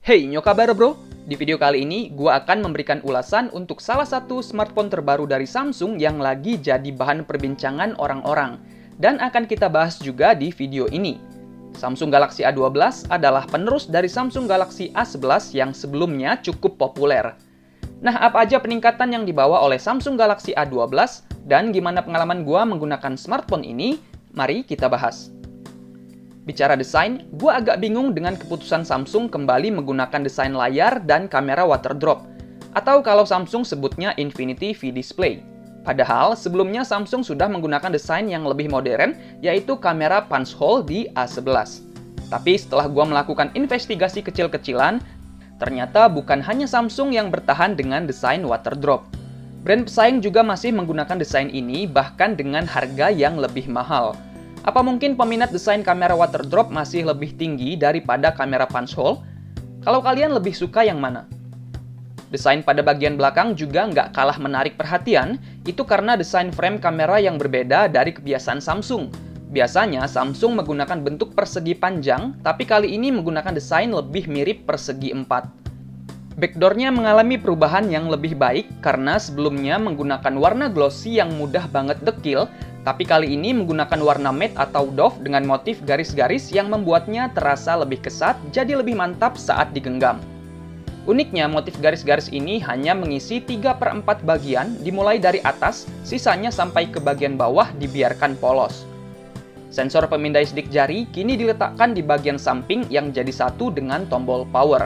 Hey, nyo kabar bro? Di video kali ini, gua akan memberikan ulasan untuk salah satu smartphone terbaru dari Samsung yang lagi jadi bahan perbincangan orang-orang. Dan akan kita bahas juga di video ini. Samsung Galaxy A12 adalah penerus dari Samsung Galaxy A11 yang sebelumnya cukup populer. Nah, apa aja peningkatan yang dibawa oleh Samsung Galaxy A12 dan gimana pengalaman gua menggunakan smartphone ini? Mari kita bahas. Bicara desain, gue agak bingung dengan keputusan Samsung kembali menggunakan desain layar dan kamera water drop, atau kalau Samsung sebutnya Infinity V Display. Padahal sebelumnya Samsung sudah menggunakan desain yang lebih modern, yaitu kamera punch hole di A11. Tapi setelah gue melakukan investigasi kecil-kecilan, ternyata bukan hanya Samsung yang bertahan dengan desain water drop. Brand pesaing juga masih menggunakan desain ini, bahkan dengan harga yang lebih mahal. Apa mungkin peminat desain kamera water drop masih lebih tinggi daripada kamera punch hole? Kalau kalian lebih suka yang mana? Desain pada bagian belakang juga nggak kalah menarik perhatian, itu karena desain frame kamera yang berbeda dari kebiasaan Samsung. Biasanya Samsung menggunakan bentuk persegi panjang, tapi kali ini menggunakan desain lebih mirip persegi 4. Backdoor-nya mengalami perubahan yang lebih baik karena sebelumnya menggunakan warna glossy yang mudah banget dekil, tapi kali ini menggunakan warna matte atau doff dengan motif garis-garis yang membuatnya terasa lebih kesat, jadi lebih mantap saat digenggam. Uniknya, motif garis-garis ini hanya mengisi 3/4 bagian, dimulai dari atas, sisanya sampai ke bagian bawah dibiarkan polos. Sensor pemindai sidik jari kini diletakkan di bagian samping yang jadi satu dengan tombol power.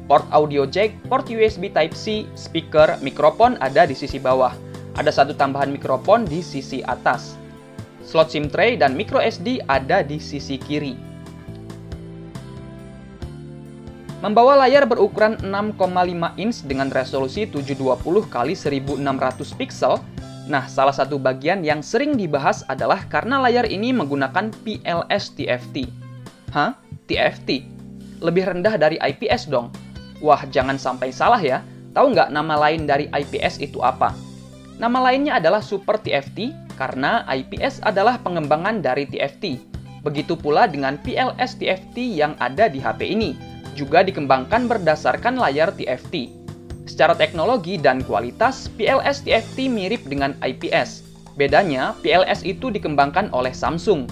Port audio jack, port USB Type-C, speaker, mikrofon ada di sisi bawah. Ada satu tambahan mikrofon di sisi atas. Slot SIM tray dan micro SD ada di sisi kiri. Membawa layar berukuran 6,5 inch dengan resolusi 720 x 1600 pixel. Nah, salah satu bagian yang sering dibahas adalah karena layar ini menggunakan PLS TFT. Hah? TFT? Lebih rendah dari IPS dong? Wah, jangan sampai salah ya. Tahu nggak nama lain dari IPS itu apa? Nama lainnya adalah Super TFT, karena IPS adalah pengembangan dari TFT. Begitu pula dengan PLS TFT yang ada di HP ini, juga dikembangkan berdasarkan layar TFT. Secara teknologi dan kualitas, PLS TFT mirip dengan IPS. Bedanya, PLS itu dikembangkan oleh Samsung.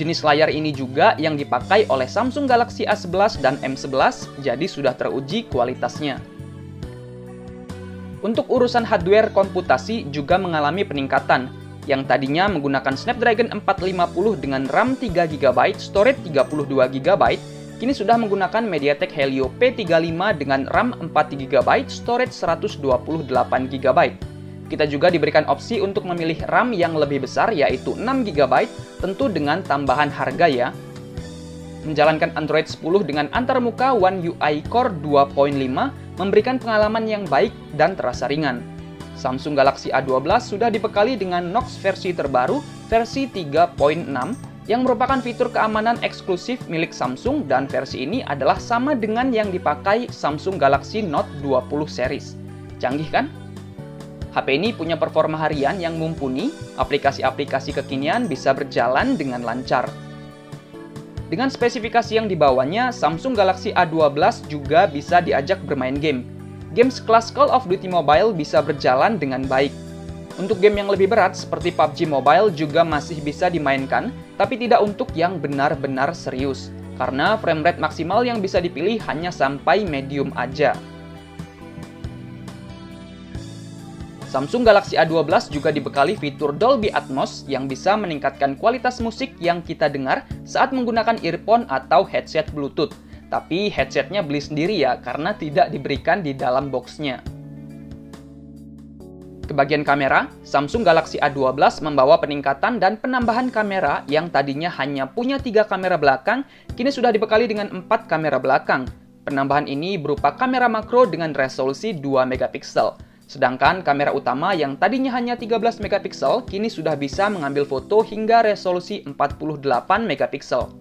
Jenis layar ini juga yang dipakai oleh Samsung Galaxy A11 dan M11, jadi sudah teruji kualitasnya. Untuk urusan hardware komputasi juga mengalami peningkatan, yang tadinya menggunakan Snapdragon 450 dengan RAM 3GB, storage 32GB, kini sudah menggunakan MediaTek Helio P35 dengan RAM 4GB, storage 128GB. Kita juga diberikan opsi untuk memilih RAM yang lebih besar, yaitu 6GB, tentu dengan tambahan harga ya. Menjalankan Android 10 dengan antarmuka One UI Core 2.5 memberikan pengalaman yang baik dan terasa ringan. Samsung Galaxy A12 sudah dibekali dengan Knox versi terbaru, versi 3.6, yang merupakan fitur keamanan eksklusif milik Samsung, dan versi ini adalah sama dengan yang dipakai Samsung Galaxy Note 20 series. Canggih kan? HP ini punya performa harian yang mumpuni, aplikasi-aplikasi kekinian bisa berjalan dengan lancar. Dengan spesifikasi yang dibawanya, Samsung Galaxy A12 juga bisa diajak bermain game. Games kelas Call of Duty Mobile bisa berjalan dengan baik. Untuk game yang lebih berat seperti PUBG Mobile juga masih bisa dimainkan, tapi tidak untuk yang benar-benar serius, karena framerate maksimal yang bisa dipilih hanya sampai medium aja. Samsung Galaxy A12 juga dibekali fitur Dolby Atmos yang bisa meningkatkan kualitas musik yang kita dengar saat menggunakan earphone atau headset Bluetooth. Tapi headsetnya beli sendiri ya, karena tidak diberikan di dalam boxnya. Ke bagian kamera, Samsung Galaxy A12 membawa peningkatan dan penambahan kamera yang tadinya hanya punya 3 kamera belakang, kini sudah dibekali dengan 4 kamera belakang. Penambahan ini berupa kamera makro dengan resolusi 2 megapiksel. Sedangkan kamera utama yang tadinya hanya 13 megapiksel, kini sudah bisa mengambil foto hingga resolusi 48 megapiksel.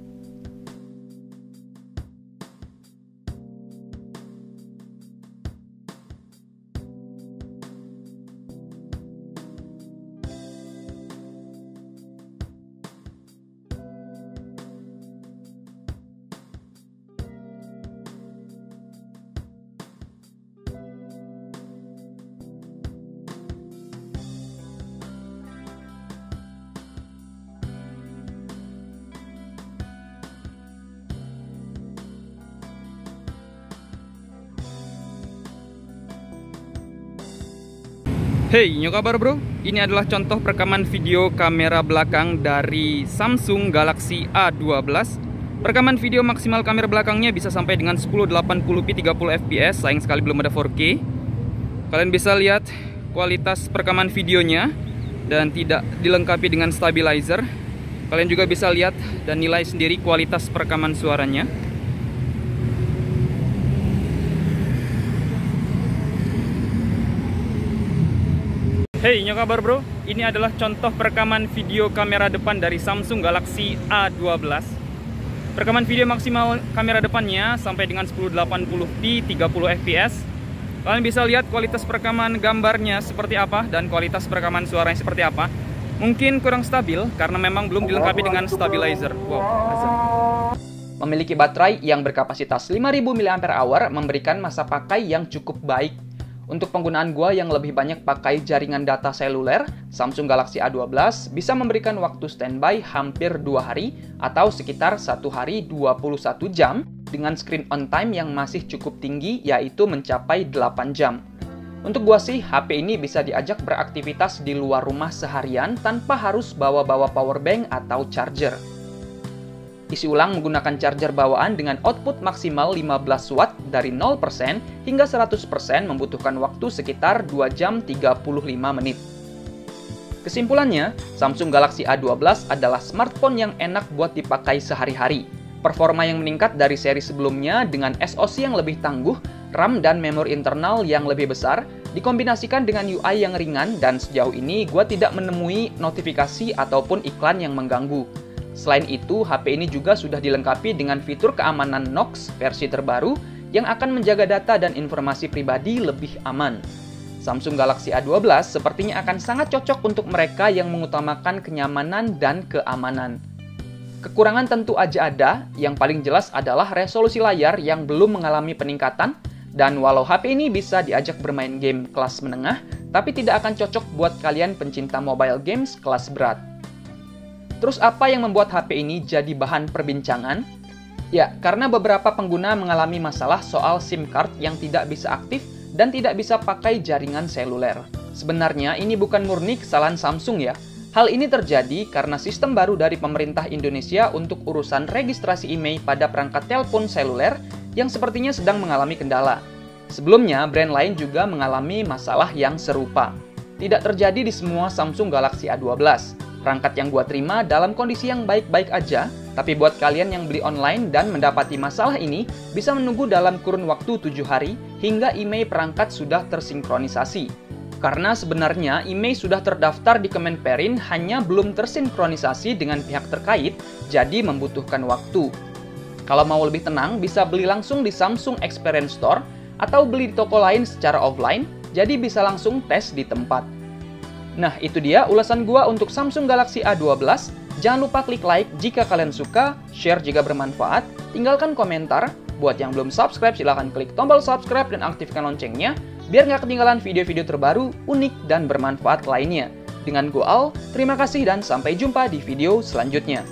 Hey, apa kabar bro? Ini adalah contoh perekaman video kamera belakang dari Samsung Galaxy A12. Perekaman video maksimal kamera belakangnya bisa sampai dengan 1080p 30 fps, sayang sekali belum ada 4K. Kalian bisa lihat kualitas perekaman videonya dan tidak dilengkapi dengan stabilizer. Kalian juga bisa lihat dan nilai sendiri kualitas perekaman suaranya. Hey, apa kabar bro? Ini adalah contoh perekaman video kamera depan dari Samsung Galaxy A12. Perekaman video maksimal kamera depannya sampai dengan 1080p 30 fps. Kalian bisa lihat kualitas perekaman gambarnya seperti apa dan kualitas perekaman suaranya seperti apa. Mungkin kurang stabil karena memang belum dilengkapi dengan stabilizer. Wow, asem. Memiliki baterai yang berkapasitas 5000 mAh memberikan masa pakai yang cukup baik. Untuk penggunaan gua yang lebih banyak pakai jaringan data seluler, Samsung Galaxy A12 bisa memberikan waktu standby hampir 2 hari atau sekitar 1 hari 21 jam dengan screen on time yang masih cukup tinggi, yaitu mencapai 8 jam. Untuk gua sih, HP ini bisa diajak beraktivitas di luar rumah seharian tanpa harus bawa-bawa power bank atau charger. Isi ulang menggunakan charger bawaan dengan output maksimal 15 watt dari 0% hingga 100% membutuhkan waktu sekitar 2 jam 35 menit. Kesimpulannya, Samsung Galaxy A12 adalah smartphone yang enak buat dipakai sehari-hari. Performa yang meningkat dari seri sebelumnya dengan SoC yang lebih tangguh, RAM dan memori internal yang lebih besar, dikombinasikan dengan UI yang ringan dan sejauh ini gua tidak menemui notifikasi ataupun iklan yang mengganggu. Selain itu, HP ini juga sudah dilengkapi dengan fitur keamanan Knox versi terbaru yang akan menjaga data dan informasi pribadi lebih aman. Samsung Galaxy A12 sepertinya akan sangat cocok untuk mereka yang mengutamakan kenyamanan dan keamanan. Kekurangan tentu aja ada, yang paling jelas adalah resolusi layar yang belum mengalami peningkatan, dan walau HP ini bisa diajak bermain game kelas menengah, tapi tidak akan cocok buat kalian pencinta mobile games kelas berat. Terus apa yang membuat HP ini jadi bahan perbincangan? Ya, karena beberapa pengguna mengalami masalah soal SIM card yang tidak bisa aktif dan tidak bisa pakai jaringan seluler. Sebenarnya ini bukan murni kesalahan Samsung ya. Hal ini terjadi karena sistem baru dari pemerintah Indonesia untuk urusan registrasi IMEI pada perangkat telepon seluler yang sepertinya sedang mengalami kendala. Sebelumnya, brand lain juga mengalami masalah yang serupa. Tidak terjadi di semua Samsung Galaxy A12. Perangkat yang gua terima dalam kondisi yang baik-baik aja, tapi buat kalian yang beli online dan mendapati masalah ini, bisa menunggu dalam kurun waktu 7 hari hingga IMEI perangkat sudah tersinkronisasi. Karena sebenarnya IMEI sudah terdaftar di Kemenperin, hanya belum tersinkronisasi dengan pihak terkait, jadi membutuhkan waktu. Kalau mau lebih tenang, bisa beli langsung di Samsung Experience Store atau beli di toko lain secara offline, jadi bisa langsung tes di tempat. Nah, itu dia ulasan gua untuk Samsung Galaxy A12. Jangan lupa klik like jika kalian suka, share jika bermanfaat, tinggalkan komentar. Buat yang belum subscribe, silahkan klik tombol subscribe dan aktifkan loncengnya, biar nggak ketinggalan video-video terbaru, unik, dan bermanfaat lainnya. Dengan gua Al, terima kasih dan sampai jumpa di video selanjutnya.